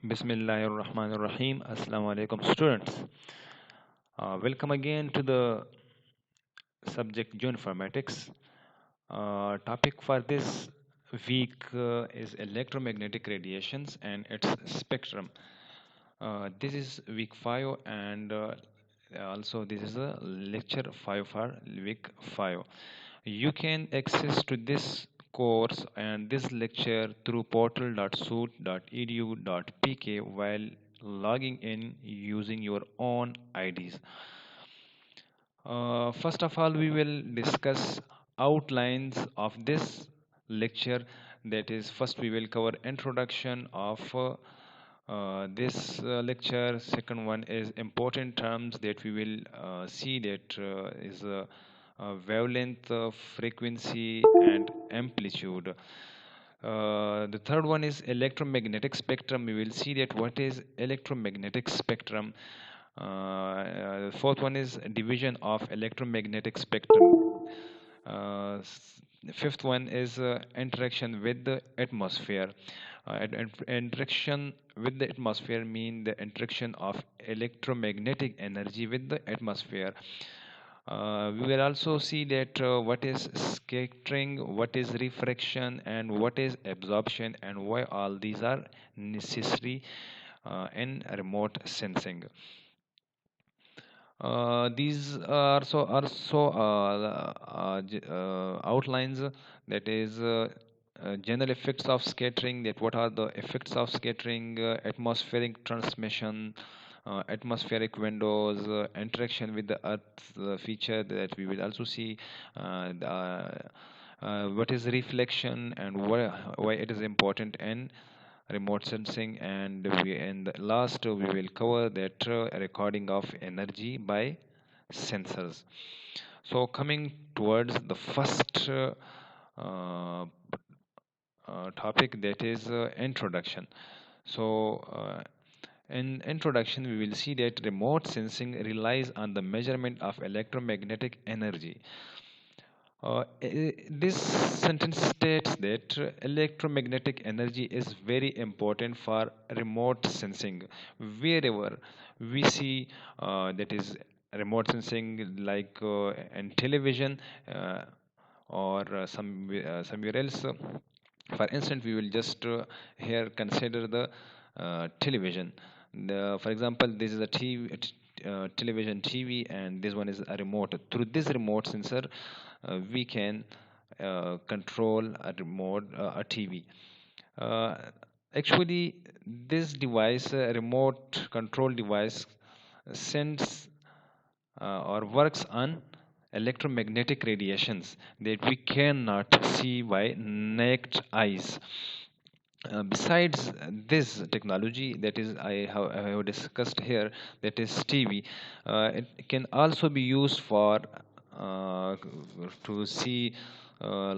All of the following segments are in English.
Bismillahirrahmanirrahim. Assalamu alaikum, students. Welcome again to the subject geoinformatics. Topic for this week is electromagnetic radiations and its spectrum. This is week 5 and also this is a lecture 5 for week 5. You can access to this course and this lecture through portal.soot.edu.pk while logging in using your own IDs. First of all, we will discuss outlines of this lecture. That is, first we will cover introduction of this lecture. Second one is important terms that we will see that is wavelength, frequency, and amplitude. The third one is electromagnetic spectrum. We will see that what is electromagnetic spectrum. The fourth one is division of electromagnetic spectrum. Fifth one is interaction with the atmosphere. Interaction with the atmosphere mean the interaction of electromagnetic energy with the atmosphere. We will also see that what is scattering, what is refraction, and what is absorption, and why all these are necessary in remote sensing. These are outlines, that is general effects of scattering, that what are the effects of scattering, atmospheric transmission, atmospheric windows, interaction with the earth feature that we will also see, what is reflection and why it is important in remote sensing, and in the last we will cover that recording of energy by sensors. So coming towards the first uh, topic, that is introduction. So in introduction we will see that remote sensing relies on the measurement of electromagnetic energy. This sentence states that electromagnetic energy is very important for remote sensing. Wherever we see that is remote sensing, like in television or somewhere else. For instance, we will just here consider the television. For example, this is a television TV, and this one is a remote. Through this remote sensor, we can control a a TV. Uh, Actually, this device, remote control device, sends or works on electromagnetic radiations that we cannot see by naked eyes. Besides this technology, that is I have discussed here, that is TV, it can also be used for to see for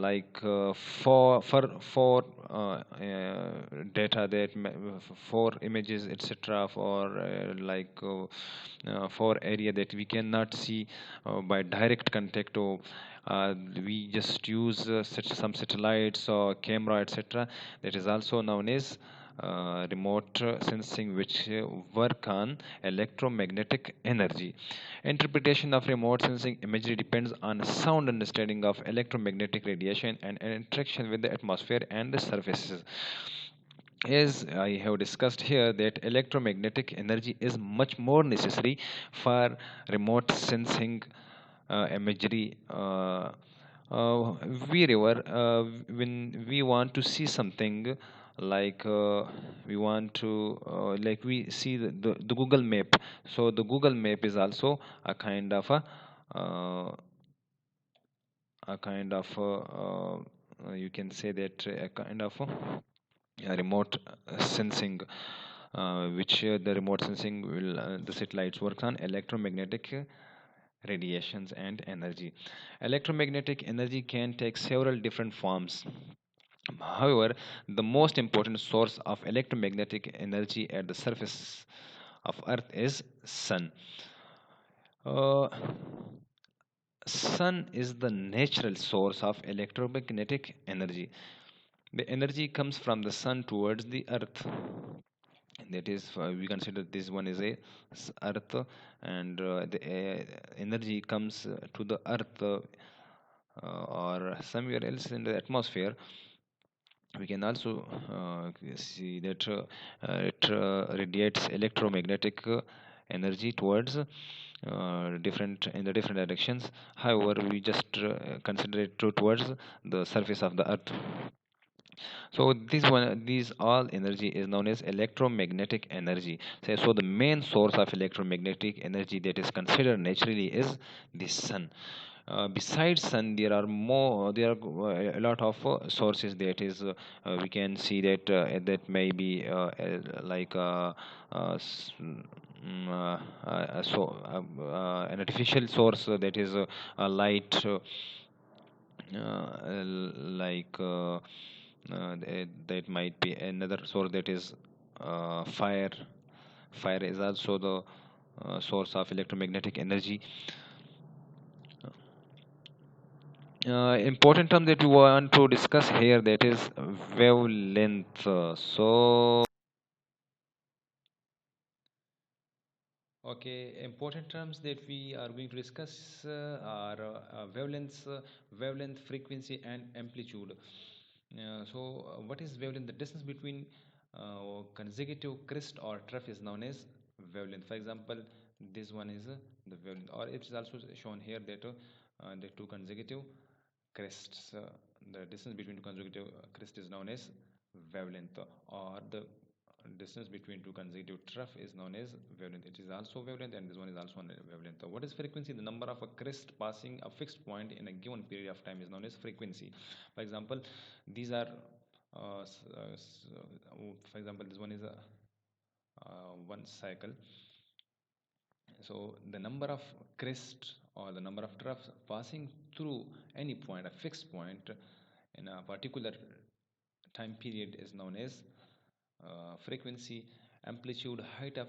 data, that for images, etc., for for area that we cannot see by direct contact, or we just use some satellites or camera, etc. That is also known as remote sensing, which work on electromagnetic energy. Interpretation of remote sensing imagery depends on sound understanding of electromagnetic radiation and interaction with the atmosphere and the surfaces. As I have discussed here, that electromagnetic energy is much more necessary for remote sensing imagery. Uh, Wherever when we want to see something, like we want to we see the Google Map. So the Google Map is also a kind of uh, a kind of you can say that a kind of remote sensing, which the remote sensing will the satellites work on electromagnetic radiations and energy. Electromagnetic energy can take several different forms. However, the most important source of electromagnetic energy at the surface of Earth is sun. uh, Sun is the natural source of electromagnetic energy. The energy comes from the sun towards the earth. that is we consider this one is a earth, and the energy comes to the earth or somewhere else in the atmosphere. We can also see that it radiates electromagnetic energy towards different in the different directions. However, we just consider it towards the surface of the earth. So these all energy is known as electromagnetic energy. So the main source of electromagnetic energy that is considered naturally is the sun. Besides sun, there are a lot of sources that is we can see that may be like an artificial source that is a light like that might be another source that is fire. Fire is also the source of electromagnetic energy. Important term that we want to discuss here, that is wavelength. So okay, important terms that we are going to discuss are wavelength, frequency, and amplitude. What is wavelength? The distance between consecutive crest or trough is known as wavelength. For example, this one is the wavelength, or it is also shown here that the two consecutive crests, the distance between two consecutive crests is known as wavelength, or the distance between two consecutive trough is known as wavelength. It is also wavelength, and this one is also a wavelength. What is frequency? The number of a crest passing a fixed point in a given period of time is known as frequency. For example, these are for example, this one is a one cycle. So the number of crests or the number of troughs passing through any point, a fixed point in a particular time period, is known as frequency. Amplitude, height of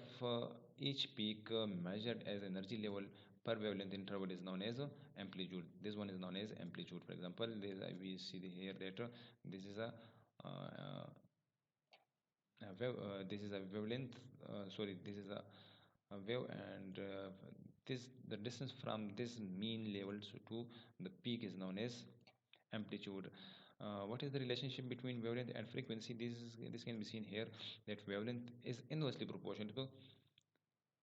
each peak measured as energy level per wavelength interval is known as amplitude. This one is known as amplitude. For example, we see here that this is this is a wavelength. Sorry, this is a wave, and this the distance from this mean level to the peak is known as amplitude. What is the relationship between wavelength and frequency? This can be seen here, that wavelength is inversely proportional to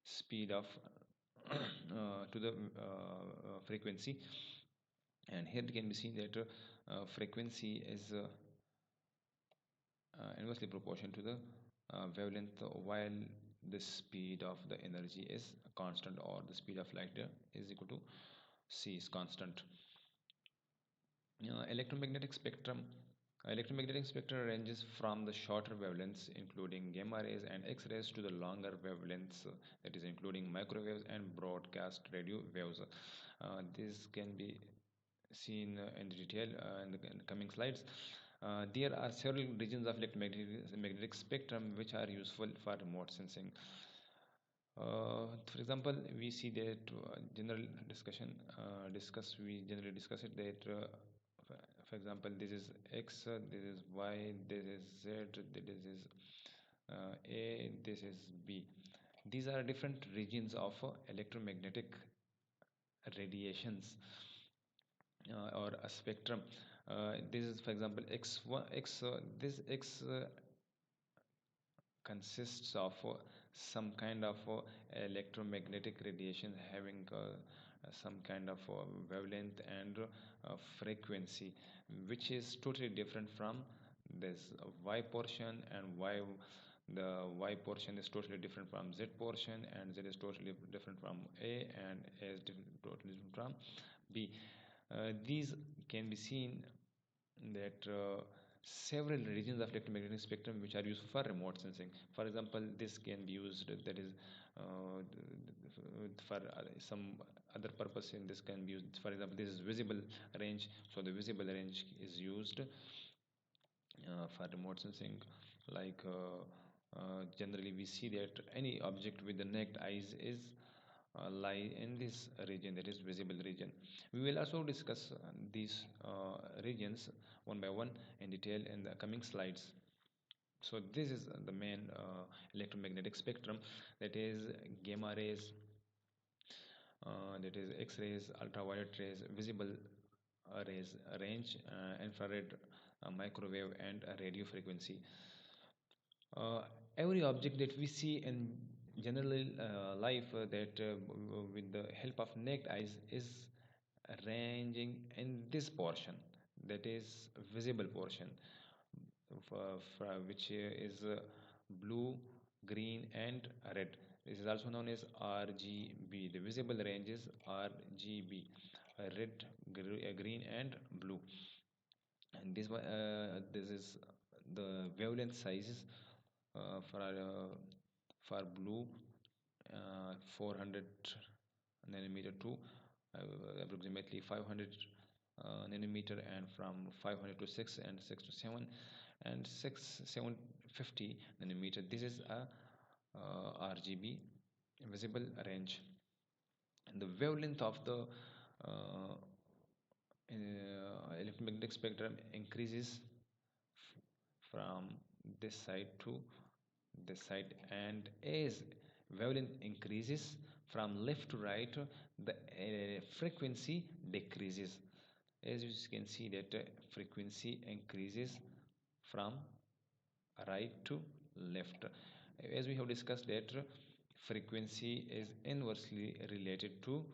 speed of to the frequency, and here it can be seen that frequency is inversely proportional to the wavelength, while the speed of the energy is constant, or the speed of light is equal to c is constant. Electromagnetic spectrum. Electromagnetic spectrum ranges from the shorter wavelengths, including gamma rays and X-rays, to the longer wavelengths, that is, including microwaves and broadcast radio waves. This can be seen in detail in the coming slides. There are several regions of electromagnetic spectrum which are useful for remote sensing. For example, we see that general discussion discuss we generally discuss it that for example, this is X, this is Y, this is Z, this is A, this is B. These are different regions of electromagnetic radiations or a spectrum. This is, for example, X1, X. This X consists of some kind of electromagnetic radiation having some kind of wavelength and frequency, which is totally different from this Y portion, and the Y portion is totally different from Z portion, and Z is totally different from A, and A is totally different from B. These can be seen that several regions of electromagnetic spectrum which are used for remote sensing. For example, this can be used, that is for some other purpose. In this can be used, for example, this is visible range. So the visible range is used for remote sensing. Like generally we see that any object with the naked eyes is lie in this region, that is visible region. We will also discuss these regions one by one in detail in the coming slides. So this is the main electromagnetic spectrum, that is gamma rays, that is X-rays, ultraviolet rays, visible rays, range, infrared, microwave, and radio frequency. Every object that we see in general life, that with the help of naked eyes is ranging in this portion, that is visible portion, which is blue, green, and red. This is also known as RGB. The visible range is RGB, red, green, and blue. And this is the wavelength sizes for blue, 400 nanometer to approximately 500 nanometer, and from 500 to 6, and 6 to 7, and 6 750 nanometer. This is a RGB visible range. And the wavelength of the electromagnetic spectrum increases from this side to this side, and as wavelength increases from left to right, the frequency decreases. As you can see that frequency increases from right to left. As we have discussed that frequency is inversely related to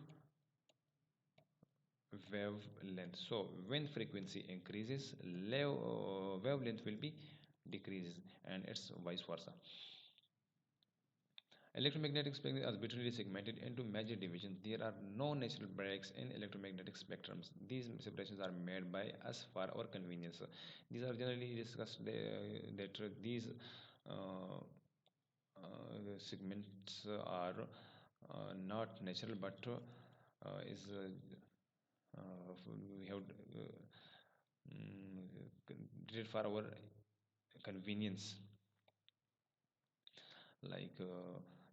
wavelength. So when frequency increases, wavelength will be decreases, and it's vice versa. Electromagnetic spectrum is arbitrarily segmented into major divisions. There are no natural breaks in electromagnetic spectrums. These separations are made by us for our convenience. These are generally discussed that these segments are not natural, but is we have did it for our convenience, like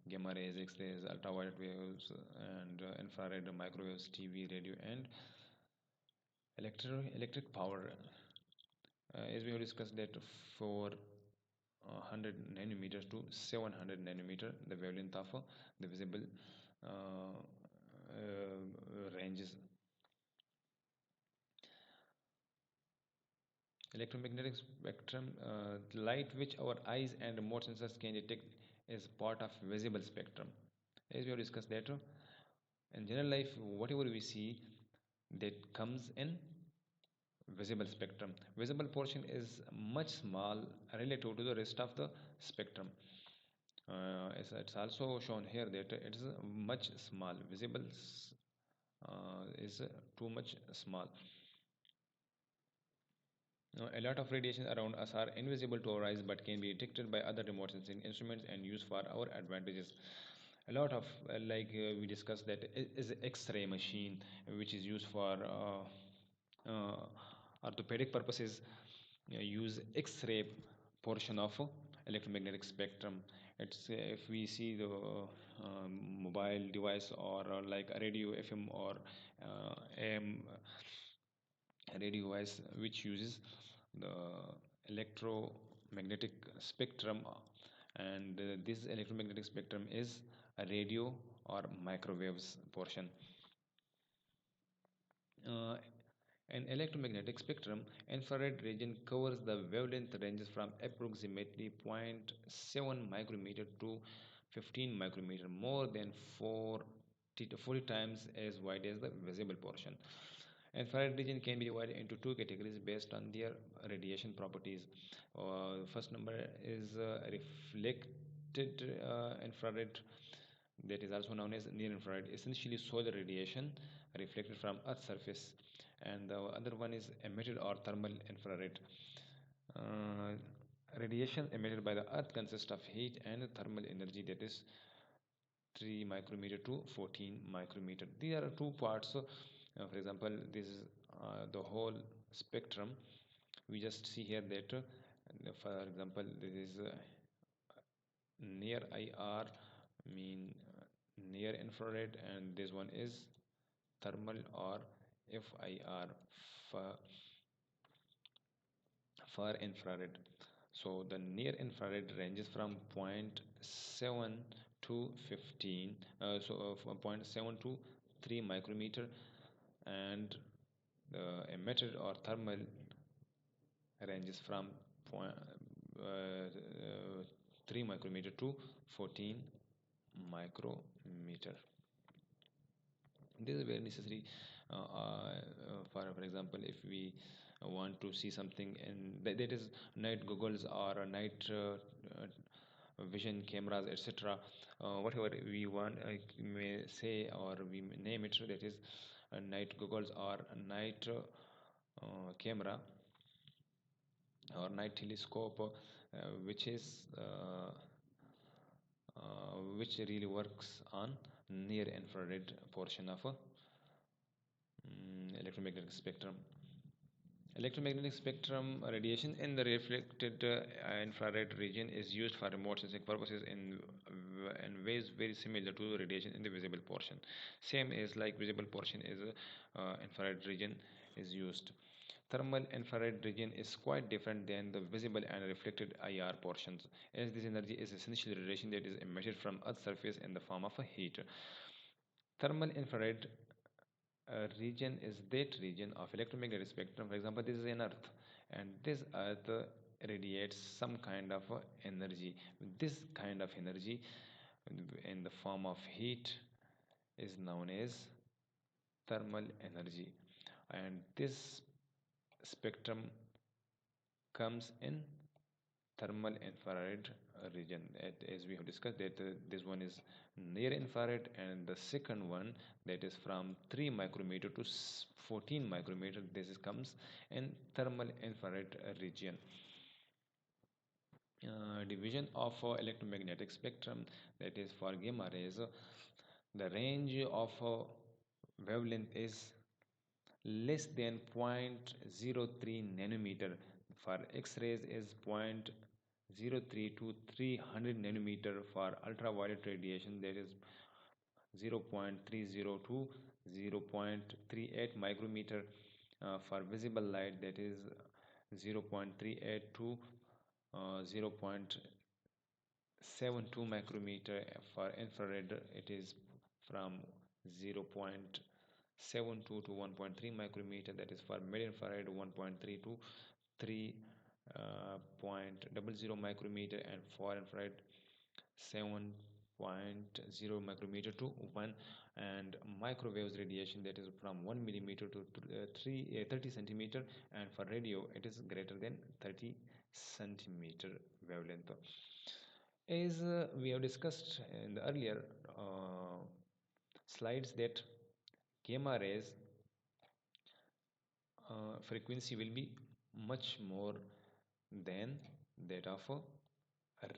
gamma rays, X-rays, ultraviolet waves, and infrared, microwaves, TV, radio, and electric power. As we have discussed that for 100 nanometers to 700 nanometer, the wavelength of the visible ranges. Electromagnetic spectrum, light which our eyes and remote sensors can detect, is part of visible spectrum. As we have discussed that in general life, whatever we see, that comes in visible spectrum. Visible portion is much small relative to the rest of the spectrum. It's also shown here that it is much small. Visible is too much small. A lot of radiation around us are invisible to our eyes but can be detected by other remote sensing instruments and used for our advantages. A lot of, we discussed that is X-ray machine, which is used for orthopedic purposes, use X-ray portion of electromagnetic spectrum. It's if we see the mobile device, or like a radio, FM, or AM radio device, which uses the electromagnetic spectrum, and this electromagnetic spectrum is a radio or microwaves portion. uh, an electromagnetic spectrum, infrared region covers the wavelength ranges from approximately zero point 0.7 micrometer to 15 micrometer, more than 40 times as wide as the visible portion. Infrared region can be divided into two categories based on their radiation properties. First number is reflected infrared, that is also known as near infrared, essentially solar radiation reflected from Earth's surface, and the other one is emitted or thermal infrared. Uh, Radiation emitted by the Earth consists of heat and thermal energy, that is 3 micrometer to 14 micrometer. These are two parts. For example, this is the whole spectrum. We just see here that, for example, this is near IR, mean near infrared, and this one is thermal or FIR, for infrared. So the near infrared ranges from zero point 0.7 to 15, from zero point 0.7 to 3 micrometer, and the emitted or thermal ranges from point, uh, uh, 3 micrometer to 14 micrometer. This is very necessary for example, if we want to see something, and that is night goggles or night vision cameras, etc. Whatever we want, I may say, or we may name it, that is night goggles or night camera or night telescope, which really works on near infrared portion of a electromagnetic spectrum. Electromagnetic spectrum radiation in the reflected infrared region is used for remote sensing purposes in ways very similar to radiation in the visible portion. Same as like visible portion is infrared region is used. Thermal infrared region is quite different than the visible and reflected IR portions, as this energy is essentially radiation that is emitted from Earth's surface in the form of a heat. Thermal infrared region is that region of electromagnetic spectrum. For example, this is an Earth, and this Earth radiates some kind of energy. This kind of energy, in the form of heat, is known as thermal energy, and this spectrum comes in thermal infrared region. As we have discussed, that this one is near infrared, and the second one, that is from 3 micrometer to 14 micrometer, comes in thermal infrared region. Division of electromagnetic spectrum, that is for gamma rays, the range of wavelength is less than 0.03 nanometer. For X-rays is 0.03 to 300 nanometer. For ultraviolet radiation, that is 0.30 to 0.38 micrometer. For visible light, that is 0.38 to 0.72 micrometer. For infrared, it is from 0.72 to 1.3 micrometer. That is for mid infrared, 1.3 to 3.00 micrometer, and for infrared 7.0 micrometer to 1. And microwaves radiation, that is from 1 millimeter to 30 centimeter, and for radio it is greater than 30 centimeter wavelength. As we have discussed in the earlier slides, that gamma rays frequency will be much more than that of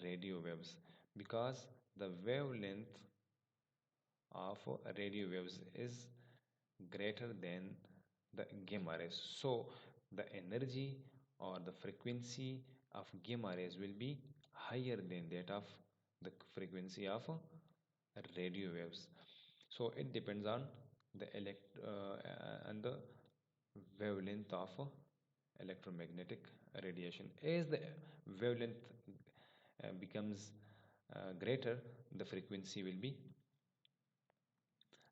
radio waves, because the wavelength of radio waves is greater than the gamma rays. So the energy or the frequency of gamma rays will be higher than that of the frequency of radio waves. So it depends on the and the wavelength of electromagnetic radiation. As the wavelength becomes greater, the frequency will be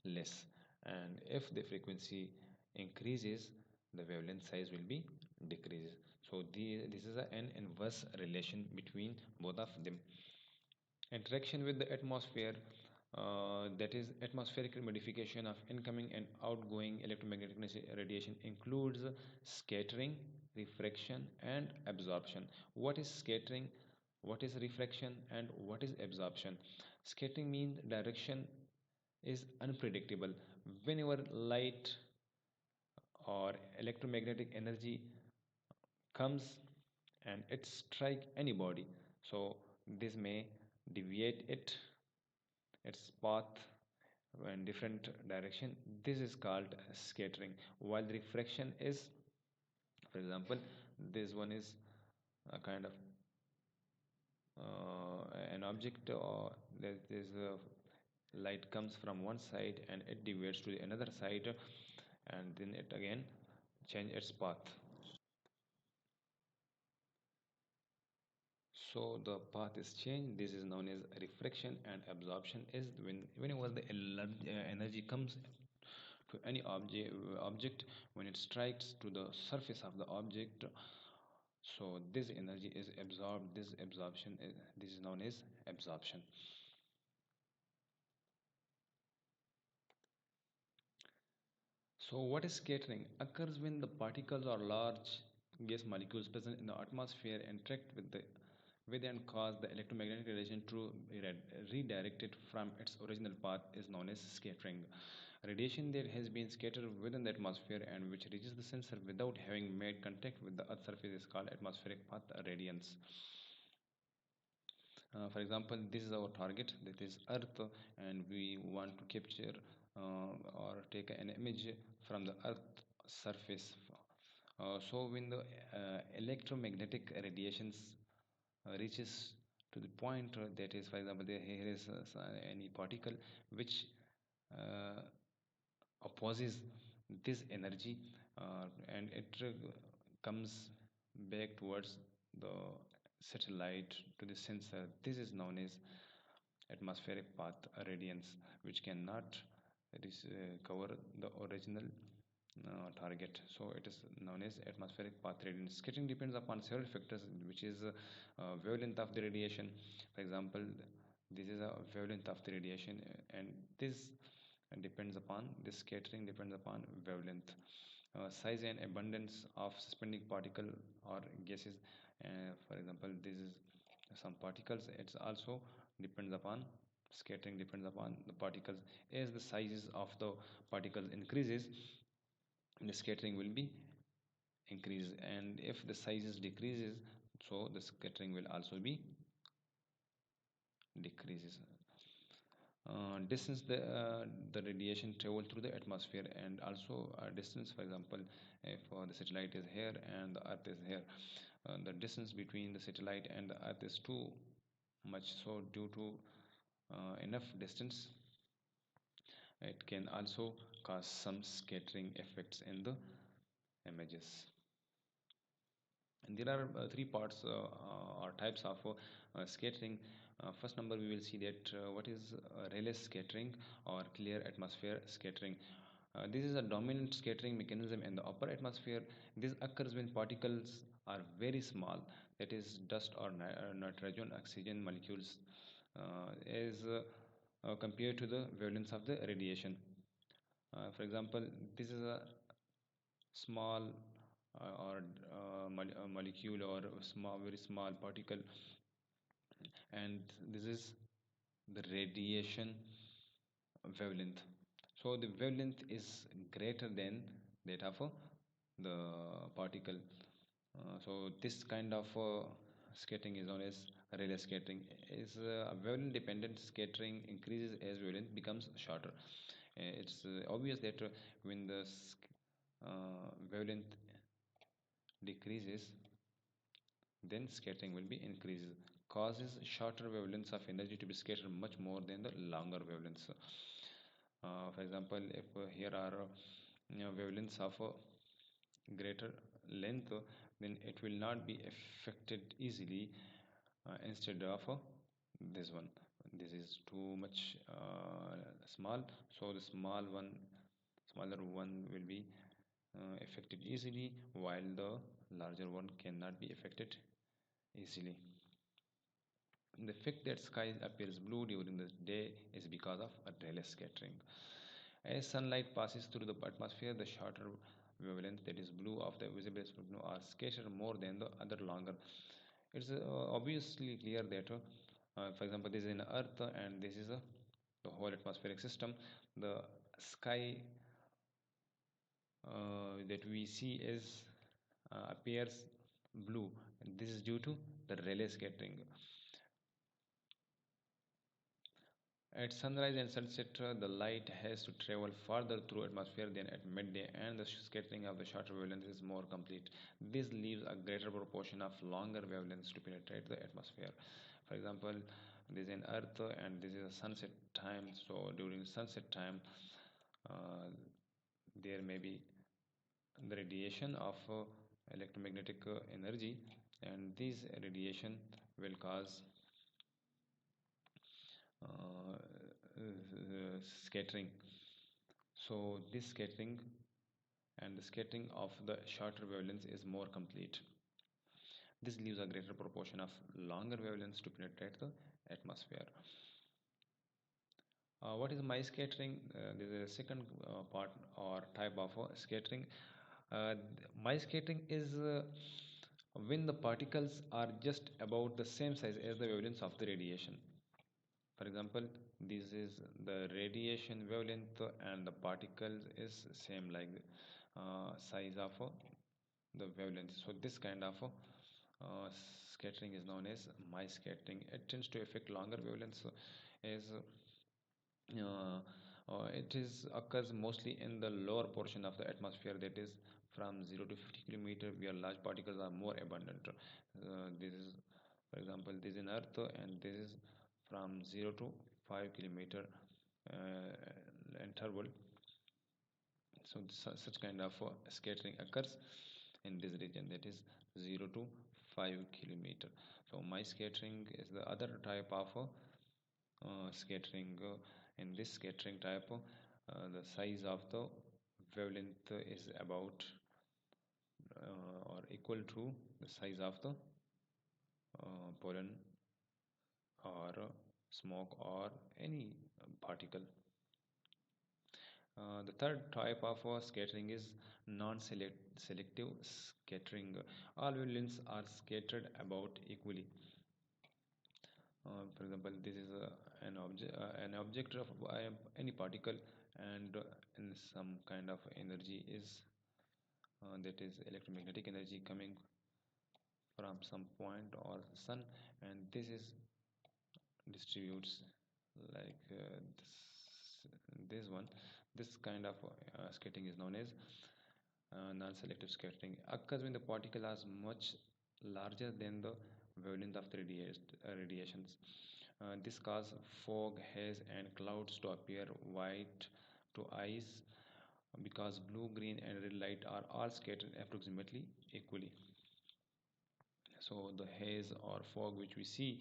less, and if the frequency increases, the wavelength size will be decreases. So this is an inverse relation between both of them. Interaction with the atmosphere, that is atmospheric modification of incoming and outgoing electromagnetic radiation, includes scattering, refraction, and absorption. What is scattering, what is refraction, and what is absorption? Scattering means direction is unpredictable. Whenever light or electromagnetic energy comes and it strike any body, so this may deviate its path in different direction. This is called scattering. While refraction is, for example, this one is a kind of an object, or there is a light comes from one side and it deviates to another side, and then it again change its path. So the path is changed. This is known as refraction, and absorption is whenever the energy comes to any object, when it strikes to the surface of the object, so this energy is absorbed. This is known as absorption. So what is scattering? Occurs when the particles or large gas molecules present in the atmosphere interact with and cause the electromagnetic radiation to redirect it from its original path is known as scattering. Radiation that has been scattered within the atmosphere and which reaches the sensor without having made contact with the earth's surface is called atmospheric path radiance. For example, this is our target, that is earth, and we want to capture or take an image from the earth surface. So when the electromagnetic radiations reaches to the point that is, for example, here is any particle which uh, opposes this energy, and it comes back towards the satellite to the sensor. This is known as atmospheric path radiance, which cannot cover the original target. So it is known as atmospheric path radiance. Scattering depends upon several factors, which is wavelength of the radiation. For example, this is a wavelength of the radiation, and this depends upon this scattering depends upon wavelength. Size and abundance of suspending particle or gases. For example, this is some particles. It's also depends upon scattering depends upon the particles. As the sizes of the particles increases, the scattering will be increase, and if the sizes decreases, so the scattering will also be decreases. Distance the radiation travel through the atmosphere, and also distance. For example, if the satellite is here and the earth is here, the distance between the satellite and the earth is too much, so due to enough distance, it can also cause some scattering effects in the images. And there are three parts or types of scattering. First number, we will see that what is Rayleigh scattering or clear atmosphere scattering. This is a dominant scattering mechanism in the upper atmosphere. This occurs when particles are very small, that is dust or nitrogen oxygen molecules, as compared to the wavelengths of the radiation. For example, this is a small or molecule or a very small particle, and this is the radiation wavelength. So the wavelength is greater than that of the particle. So this kind of scattering is known as Rayleigh scattering. Is a wavelength dependent scattering increases as wavelength becomes shorter. It's obvious that when the wavelength decreases, then scattering will be increases, causes shorter wavelengths of energy to be scattered much more than the longer wavelengths. For example, if here are wavelengths of greater length, then it will not be affected easily, instead of this one. This is too much small, so the smaller one will be affected easily, while the larger one cannot be affected easily. The fact that sky appears blue during the day is because of a Rayleigh scattering. As sunlight passes through the atmosphere, the shorter wavelength, that is blue, of the visible spectrum are scattered more than the other longer. It's obviously clear that, for example, this is in Earth and this is the whole atmospheric system. The sky that we see is appears blue, and this is due to the Rayleigh scattering. At sunrise and sunset, the light has to travel farther through atmosphere than at midday, and the scattering of the shorter wavelengths is more complete. This leaves a greater proportion of longer wavelengths to penetrate the atmosphere. For example, this is an Earth and this is a sunset time. So during sunset time, uh, there may be the radiation of electromagnetic energy, and this radiation will cause scattering. So this scattering and the scattering of the shorter wavelengths is more complete. This leaves a greater proportion of longer wavelengths to penetrate the atmosphere. What is my scattering? This is a second part or type of scattering. My scattering is when the particles are just about the same size as the wavelengths of the radiation. For example, this is the radiation wavelength and the particles is same like size of the wavelength. So this kind of scattering is known as my scattering. It tends to affect longer wavelengths as it is occurs mostly in the lower portion of the atmosphere, that is from 0 to 50 kilometer, where large particles are more abundant. This is, for example, this is in Earth, and this is from 0 to 5 kilometer interval. So such kind of scattering occurs in this region, that is 0 to 5 kilometer. So my scattering is the other type of scattering. In this scattering type, the size of the wavelength is about or equal to the size of the pollen or smoke or any particle. The third type of scattering is non-selective scattering. All wavelengths are scattered about equally. For example, this is an object of any particle, and in some kind of energy is that is electromagnetic energy coming from some point or sun, and this is distributes like this one. This kind of scattering is known as non-selective scattering. Occurs when the particle is much larger than the wavelength of the radiations. This causes fog, haze, and clouds to appear white to eyes, because blue, green, and red light are all scattered approximately equally. So the haze or fog which we see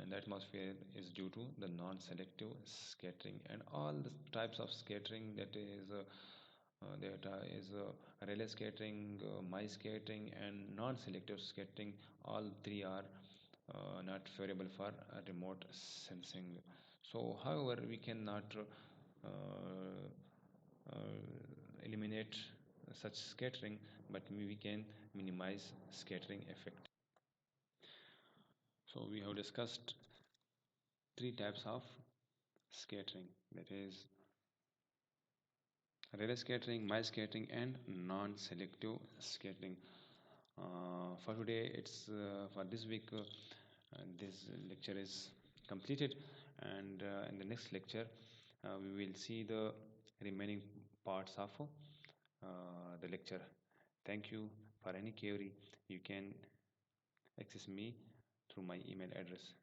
in the atmosphere is due to the non-selective scattering. And all the types of scattering, that is relay scattering, my scattering, and non-selective scattering, all three are not favorable for remote sensing. So however, we cannot uh, eliminate such scattering, but we can minimize scattering effect. So we have discussed three types of scattering, that is relay scattering, mild scattering, and non-selective scattering. For today, it's for this week, this lecture is completed, and in the next lecture we will see the remaining parts of the lecture. Thank you. For any query, you can access me through my email address.